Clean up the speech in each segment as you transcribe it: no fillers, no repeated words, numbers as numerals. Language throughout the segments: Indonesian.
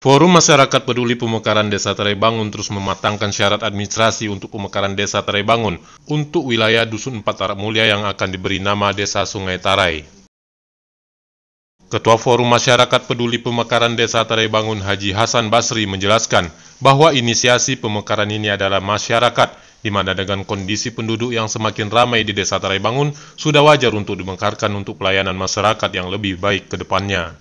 Forum Masyarakat Peduli Pemekaran Desa Tarai Bangun terus mematangkan syarat administrasi untuk pemekaran Desa Tarai Bangun untuk wilayah Dusun 4 Tarak Mulia yang akan diberi nama Desa Sungai Tarai. Ketua Forum Masyarakat Peduli Pemekaran Desa Tarai Bangun Haji Hasan Basri menjelaskan bahwa inisiasi pemekaran ini adalah masyarakat, di mana dengan kondisi penduduk yang semakin ramai di Desa Tarai Bangun, sudah wajar untuk dimekarkan untuk pelayanan masyarakat yang lebih baik ke depannya.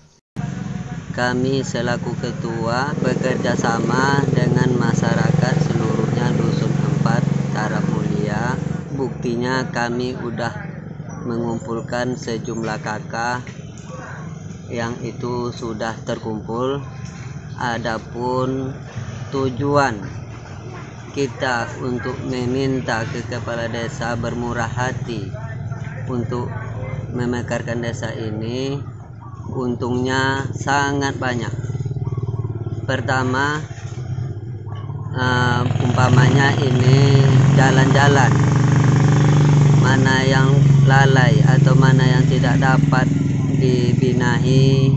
Kami selaku ketua bekerja sama dengan masyarakat seluruhnya Dusun 4 Tarak Mulia. Buktinya kami udah mengumpulkan sejumlah kakak yang itu sudah terkumpul. Adapun tujuan kita untuk meminta ke kepala desa bermurah hati untuk memekarkan desa ini, untungnya sangat banyak. Pertama, umpamanya ini jalan-jalan, mana yang lalai atau mana yang tidak dapat dibinahi,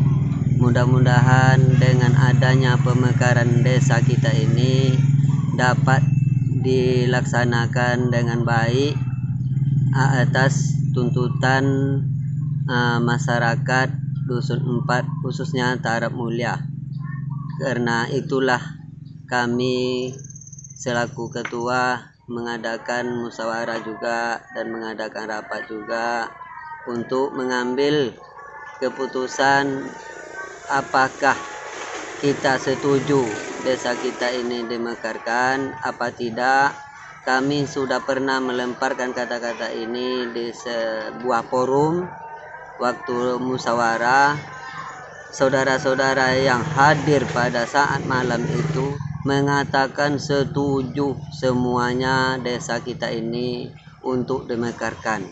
mudah-mudahan dengan adanya pemekaran desa kita ini dapat dilaksanakan dengan baik atas tuntutan masyarakat Dusun 4 khususnya Tarak Mulia. Karena itulah kami selaku ketua mengadakan musyawarah juga dan mengadakan rapat juga untuk mengambil keputusan apakah kita setuju desa kita ini dimekarkan apa tidak. Kami sudah pernah melemparkan kata-kata ini di sebuah forum. Waktu musyawarah, saudara-saudara yang hadir pada saat malam itu mengatakan setuju semuanya desa kita ini untuk dimekarkan.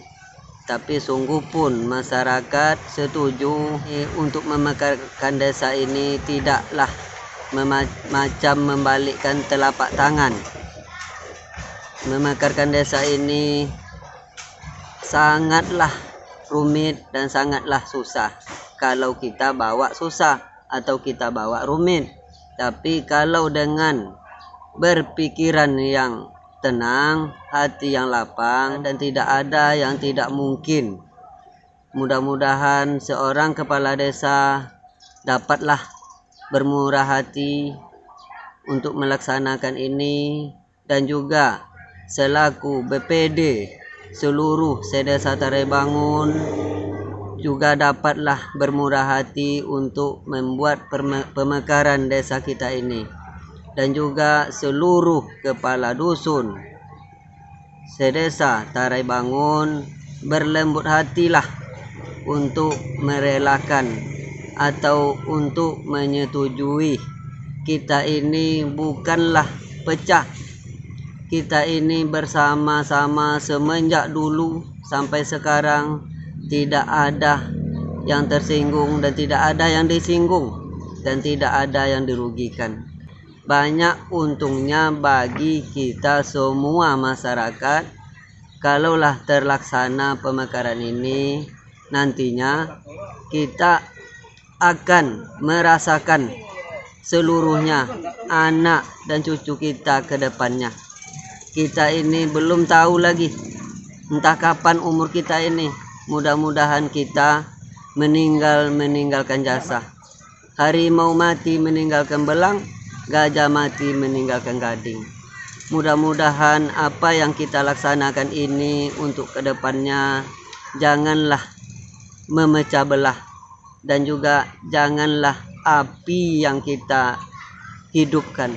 Tapi sungguh pun masyarakat setuju untuk memekarkan desa ini tidaklah macam membalikkan telapak tangan. Memekarkan desa ini sangatlah rumit dan sangatlah susah kalau kita bawa susah atau kita bawa rumit. Tapi kalau dengan berpikiran yang tenang, hati yang lapang, dan tidak ada yang tidak mungkin, mudah-mudahan seorang kepala desa dapatlah bermurah hati untuk melaksanakan ini, dan juga selaku BPD seluruh sedesa Tarai Bangun juga dapatlah bermurah hati untuk membuat pemekaran desa kita ini, dan juga seluruh kepala dusun sedesa Tarai Bangun berlembut hatilah untuk merelakan atau untuk menyetujui. Kita ini bukanlah pecah, kita ini bersama-sama semenjak dulu sampai sekarang, tidak ada yang tersinggung dan tidak ada yang disinggung dan tidak ada yang dirugikan. Banyak untungnya bagi kita semua masyarakat kalaulah terlaksana pemekaran ini. Nantinya kita akan merasakan seluruhnya anak dan cucu kita ke depannya. Kita ini belum tahu lagi entah kapan umur kita ini. Mudah-mudahan kita meninggalkan jasa. Harimau mati meninggalkan belang, gajah mati meninggalkan gading. Mudah-mudahan apa yang kita laksanakan ini untuk kedepannya janganlah memecah belah, dan juga janganlah api yang kita hidupkan.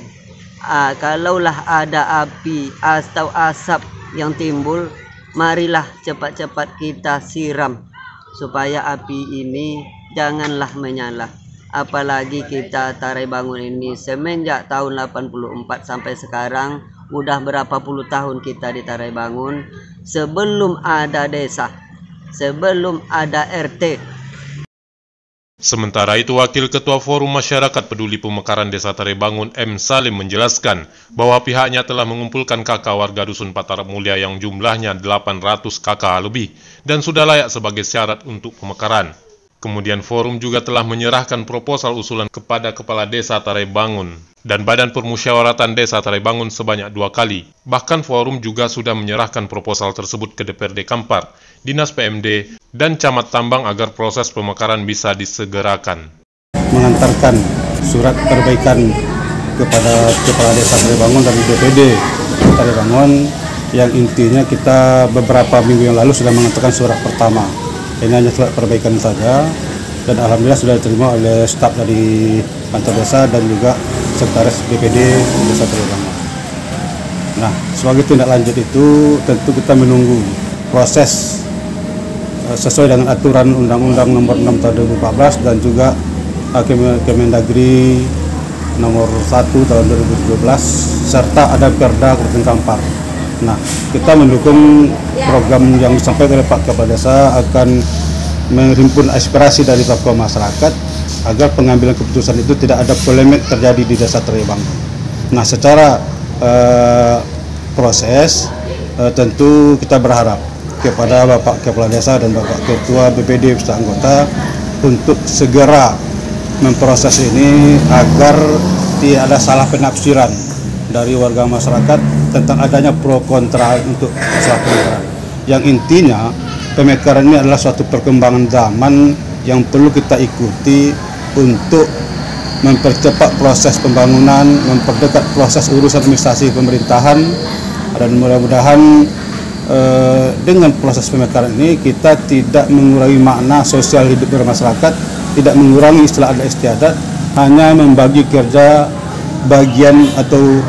Kalaulah ada api atau asap yang timbul, marilah cepat-cepat kita siram supaya api ini janganlah menyala. Apalagi kita Tarai Bangun ini semenjak tahun 84 sampai sekarang, udah berapa puluh tahun kita di Tarai Bangun. Sebelum ada desa, sebelum ada RT. Sementara itu, Wakil Ketua Forum Masyarakat Peduli Pemekaran Desa Tarai Bangun M. Salim menjelaskan bahwa pihaknya telah mengumpulkan kakak warga Dusun 4 Tarak Mulia yang jumlahnya 800 kakak lebih dan sudah layak sebagai syarat untuk pemekaran. Kemudian forum juga telah menyerahkan proposal usulan kepada Kepala Desa Tarebangun dan Badan Permusyawaratan Desa Tarebangun sebanyak 2 kali. Bahkan forum juga sudah menyerahkan proposal tersebut ke DPRD Kampar, Dinas PMD, dan Camat Tambang agar proses pemekaran bisa disegerakan. Mengantarkan surat perbaikan kepada Kepala Desa Tarebangun dari DPD Tarebangun yang intinya kita beberapa minggu yang lalu sudah mengantarkan surat pertama. Ini hanya surat perbaikan saja dan alhamdulillah sudah diterima oleh staf dari kantor desa dan juga sekretaris BPD Desa Tarebangun. Nah, sebagai tindak lanjut itu tentu kita menunggu proses sesuai dengan aturan Undang-Undang Nomor 6 Tahun 2014 dan juga Kemendagri Nomor 1 Tahun 2017 serta ada Perda Kabupaten Kampar. Nah, kita mendukung program yang disampaikan oleh Pak Kepala Desa akan menghimpun aspirasi dari tokoh masyarakat agar pengambilan keputusan itu tidak ada polemik terjadi di Desa Tarebangun. Nah, secara proses tentu kita berharap kepada Bapak Kepala Desa dan Bapak Ketua BPD beserta anggota untuk segera memproses ini agar tidak ada salah penafsiran dari warga masyarakat tentang adanya pro kontra untuk masalah pemekaran. Yang intinya pemekaran ini adalah suatu perkembangan zaman yang perlu kita ikuti untuk mempercepat proses pembangunan, memperdekat proses urusan administrasi pemerintahan, dan mudah-mudahan dengan proses pemekaran ini kita tidak mengurangi makna sosial hidup bermasyarakat, tidak mengurangi istilah adat istiadat, hanya membagi kerja bagian atau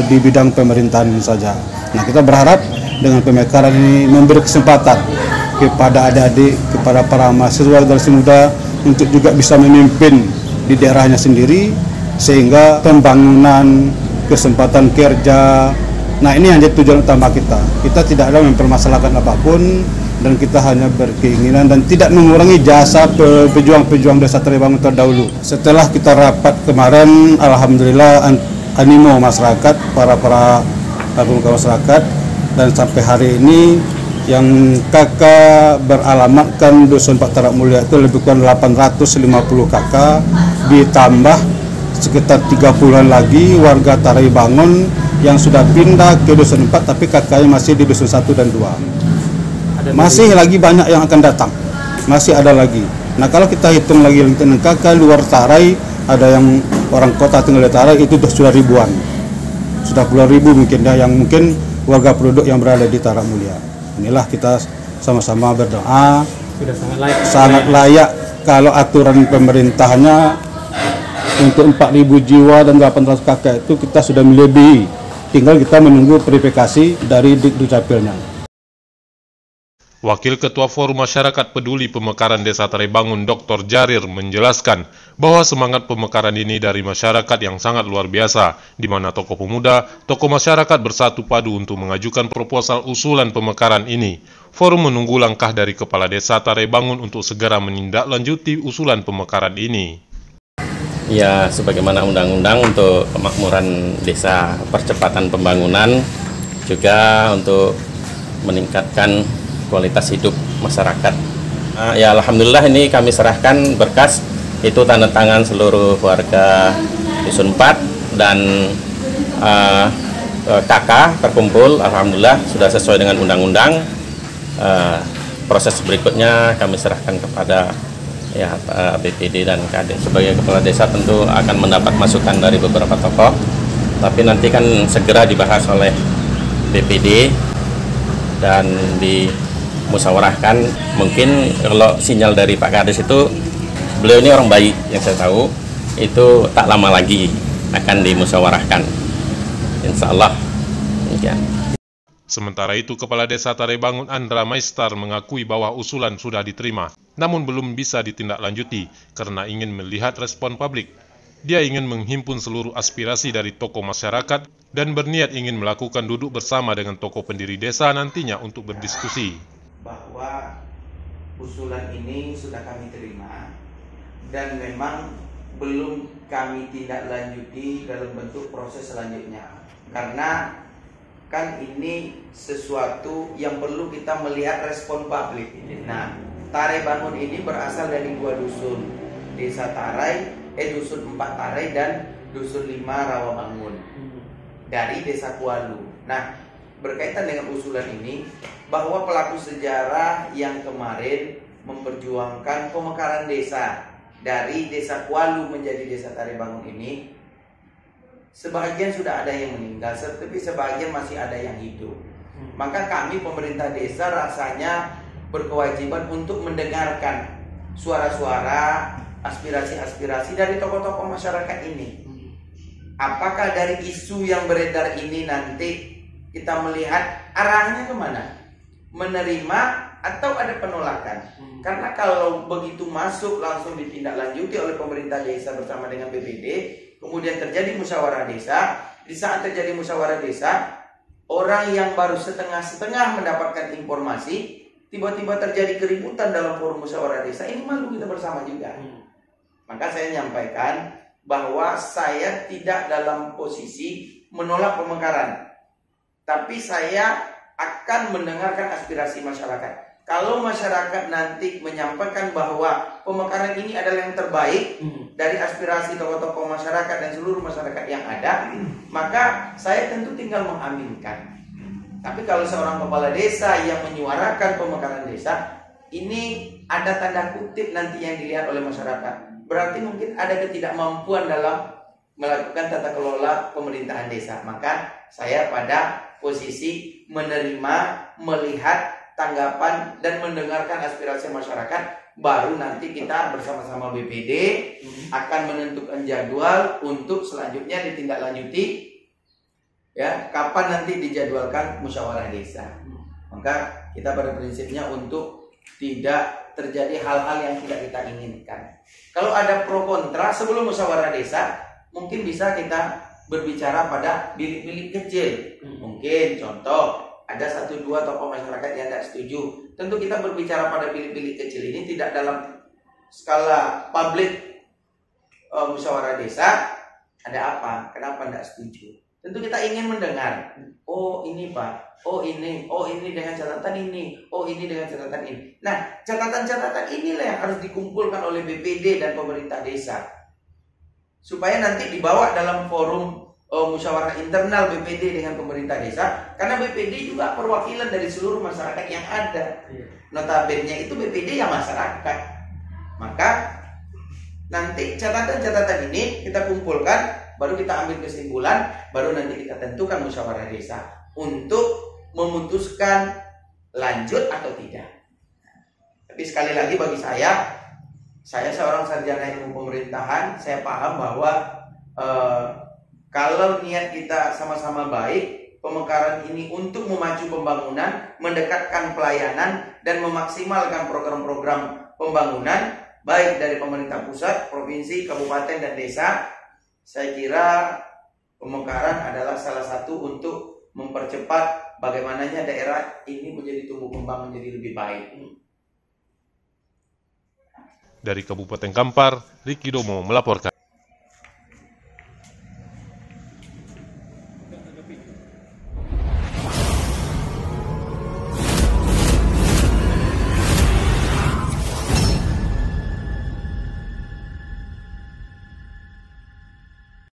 di bidang pemerintahan saja. Nah, kita berharap dengan pemekaran ini memberi kesempatan kepada adik-adik, kepada para mahasiswa generasi muda untuk juga bisa memimpin di daerahnya sendiri, sehingga pembangunan, kesempatan kerja. Nah, ini yang jadi tujuan utama kita. Kita tidak ada mempermasalahkan apapun dan kita hanya berkeinginan dan tidak mengurangi jasa pejuang-pejuang Desa Tarebangun terdahulu. Setelah kita rapat kemarin, alhamdulillah animo masyarakat, para pemuka masyarakat, dan sampai hari ini yang kakak beralamatkan Dusun Pak Tarak Mulia itu lebih kurang 850 kakak, ditambah sekitar 30-an lagi warga Tarebangun yang sudah pindah ke Dusun 4 tapi kakaknya masih di Dusun 1 dan 2. Masih lagi banyak yang akan datang, masih ada lagi. Nah, kalau kita hitung lagi dengan kakak luar Tarai, ada yang orang kota tinggal di Tarai itu sudah ribuan, sudah puluhan ribu mungkin ya, yang mungkin warga penduduk yang berada di Tarak Mulia. Inilah kita sama-sama berdoa. Sudah sangat layak kalau aturan pemerintahnya untuk 4.000 jiwa dan 800 kakak itu kita sudah melebihi. Tinggal kita menunggu verifikasi dari Dukcapilnya. Wakil Ketua Forum Masyarakat Peduli Pemekaran Desa Tarebangun Dr. Jarir menjelaskan bahwa semangat pemekaran ini dari masyarakat yang sangat luar biasa, di mana tokoh pemuda, tokoh masyarakat bersatu padu untuk mengajukan proposal usulan pemekaran ini. Forum menunggu langkah dari Kepala Desa Tarebangun untuk segera menindaklanjuti usulan pemekaran ini. Ya, sebagaimana undang-undang untuk pemakmuran desa, percepatan pembangunan, juga untuk meningkatkan kualitas hidup masyarakat. Ya, alhamdulillah ini kami serahkan berkas itu tanda tangan seluruh warga Dusun 4 dan kakak terkumpul. Alhamdulillah sudah sesuai dengan undang-undang. Proses berikutnya kami serahkan kepada BPD dan KD. Sebagai kepala desa tentu akan mendapat masukan dari beberapa tokoh, tapi nanti kan segera dibahas oleh BPD dan dimusyawarahkan. Mungkin kalau sinyal dari Pak Kades itu, beliau ini orang baik yang saya tahu, itu tak lama lagi akan dimusyawarahkan, insya Allah. Demikian. Sementara itu, Kepala Desa Tarebangun Andra Maistar mengakui bahwa usulan sudah diterima, namun belum bisa ditindaklanjuti karena ingin melihat respon publik. Dia ingin menghimpun seluruh aspirasi dari tokoh masyarakat dan berniat ingin melakukan duduk bersama dengan tokoh pendiri desa nantinya untuk berdiskusi. Bahwa usulan ini sudah kami terima dan memang belum kami tindaklanjuti dalam bentuk proses selanjutnya, karena kan ini sesuatu yang perlu kita melihat respon publik. Nah, Tarai Bangun ini berasal dari 2 dusun, Desa Tarai, Dusun 4 Tarai dan Dusun 5 Rawamangun dari Desa Kualu. Nah, berkaitan dengan usulan ini, bahwa pelaku sejarah yang kemarin memperjuangkan pemekaran desa dari Desa Kualu menjadi Desa Tarai Bangun ini, sebagian sudah ada yang meninggal, tetapi sebagian masih ada yang hidup. Maka kami pemerintah desa rasanya berkewajiban untuk mendengarkan suara-suara, aspirasi-aspirasi dari tokoh-tokoh masyarakat ini. Apakah dari isu yang beredar ini nanti kita melihat arahnya kemana? Menerima atau ada penolakan? Karena kalau begitu masuk langsung ditindaklanjuti oleh pemerintah desa bersama dengan BPD, kemudian terjadi musyawarah desa. Di saat terjadi musyawarah desa, orang yang baru setengah-setengah mendapatkan informasi, tiba-tiba terjadi keributan dalam forum musyawarah desa. Ini malu kita bersama juga. Maka saya menyampaikan bahwa saya tidak dalam posisi menolak pemekaran, tapi saya akan mendengarkan aspirasi masyarakat. Kalau masyarakat nanti menyampaikan bahwa pemekaran ini adalah yang terbaik dari aspirasi tokoh-tokoh masyarakat dan seluruh masyarakat yang ada, maka saya tentu tinggal mengaminkan. Tapi kalau seorang kepala desa yang menyuarakan pemekaran desa, ini ada tanda kutip nanti yang dilihat oleh masyarakat. Berarti mungkin ada ketidakmampuan dalam melakukan tata kelola pemerintahan desa. Maka saya pada posisi menerima, melihat tanggapan dan mendengarkan aspirasi masyarakat. Baru nanti kita bersama-sama BPD akan menentukan jadwal untuk selanjutnya ditindaklanjuti. Ya, kapan nanti dijadwalkan musyawarah desa. Maka kita pada prinsipnya untuk tidak terjadi hal-hal yang tidak kita inginkan. Kalau ada pro kontra sebelum musyawarah desa, mungkin bisa kita berbicara pada bilik-bilik kecil. Mungkin contoh, ada 1-2 tokoh masyarakat yang tidak setuju. Tentu kita berbicara pada bilik-bilik kecil ini tidak dalam skala publik musyawarah desa. Ada apa? Kenapa tidak setuju? Tentu kita ingin mendengar. Oh ini Pak, oh ini dengan catatan ini, oh ini dengan catatan ini. Nah, catatan-catatan inilah yang harus dikumpulkan oleh BPD dan pemerintah desa, supaya nanti dibawa dalam forum musyawarah internal BPD dengan pemerintah desa. Karena BPD juga perwakilan dari seluruh masyarakat yang ada. Notabene itu BPD yang masyarakat. Maka nanti catatan-catatan ini kita kumpulkan, baru kita ambil kesimpulan, baru nanti kita tentukan musyawarah desa untuk memutuskan lanjut atau tidak. Tapi sekali lagi bagi saya seorang sarjana ilmu pemerintahan, saya paham bahwa kalau niat kita sama-sama baik, pemekaran ini untuk memacu pembangunan, mendekatkan pelayanan, dan memaksimalkan program-program pembangunan, baik dari pemerintah pusat, provinsi, kabupaten, dan desa, saya kira pemekaran adalah salah satu untuk mempercepat bagaimananya daerah ini menjadi tumbuh kembang menjadi lebih baik. Dari Kabupaten Kampar, Riki Domo melaporkan.